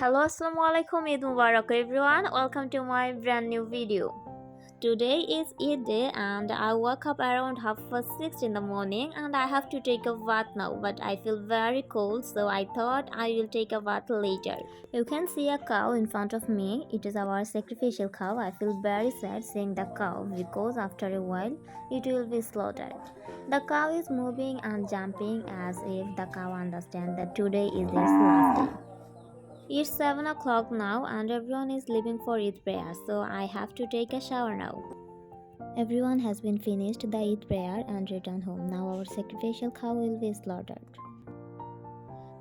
Hello, assalamu alaikum, Eid Mubarak everyone. Welcome to my brand new video. Today is Eid day and I woke up around 6:30 in the morning and I have to take a bath now, but I feel very cold, so I thought I will take a bath later. You can see a cow in front of me. It is our sacrificial cow. I feel very sad seeing the cow because after a while it will be slaughtered. The cow is moving and jumping as if the cow understands that today is its last day. It's 7 o'clock now and everyone is leaving for Eid prayer, so I have to take a shower now. Everyone has been finished the Eid prayer and returned home. Now our sacrificial cow will be slaughtered.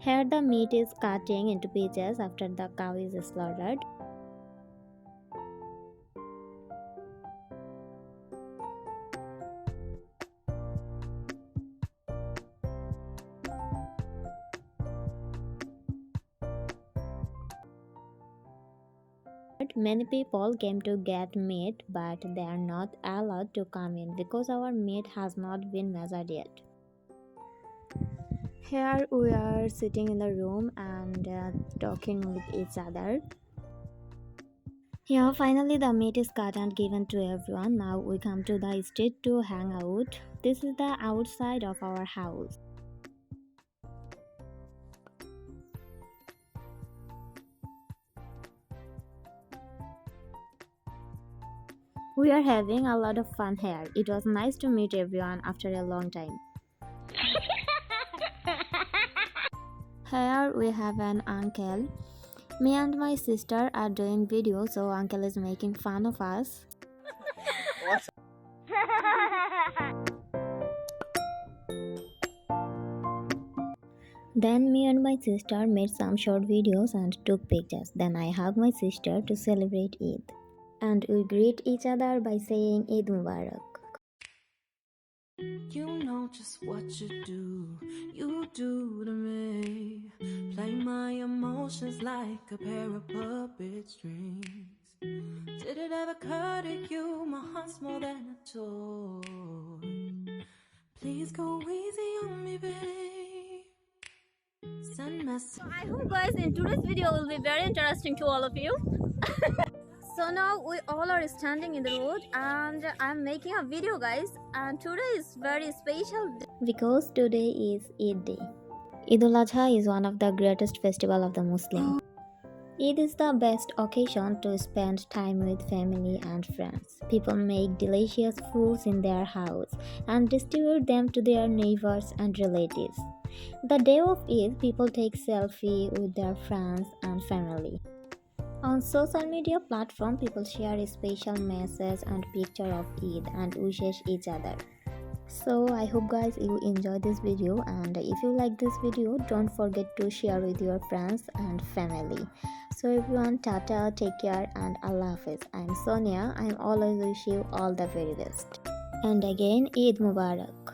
Here the meat is cutting into pieces after the cow is slaughtered. Many people came to get meat, but they are not allowed to come in because our meat has not been measured yet. Here we are sitting in the room and talking with each other. Here finally the meat is cut and given to everyone. Now we come to the street to hang out. This is the outside of our house. We are having a lot of fun here. It was nice to meet everyone after a long time. Here we have an uncle. Me and my sister are doing video, so uncle is making fun of us. Then me and my sister made some short videos and took pictures. Then I hugged my sister to celebrate Eid. And we greet each other by saying Eid Mubarak. You know just what you do to me. Play my emotions like a pair of puppet strings. Did it ever occur to you my heart's more than a toy? Please go easy on me, babe. Send messages. I hope guys in today's video will be very interesting to all of you. So now we all are standing in the road and I'm making a video guys, and today is very special because today is Eid day. Eid ul-Adha is one of the greatest festival of the Muslim. Eid is the best occasion to spend time with family and friends. People make delicious foods in their house and distribute them to their neighbors and relatives. The day of Eid, people take selfie with their friends and family. On social media platform, people share a special message and picture of Eid and wishes each other. So I hope guys you enjoy this video, and if you like this video, don't forget to share with your friends and family. So everyone, tata, take care and Allah Hafiz. I'm Sonia. I'm always wish you all the very best. And again, Eid Mubarak.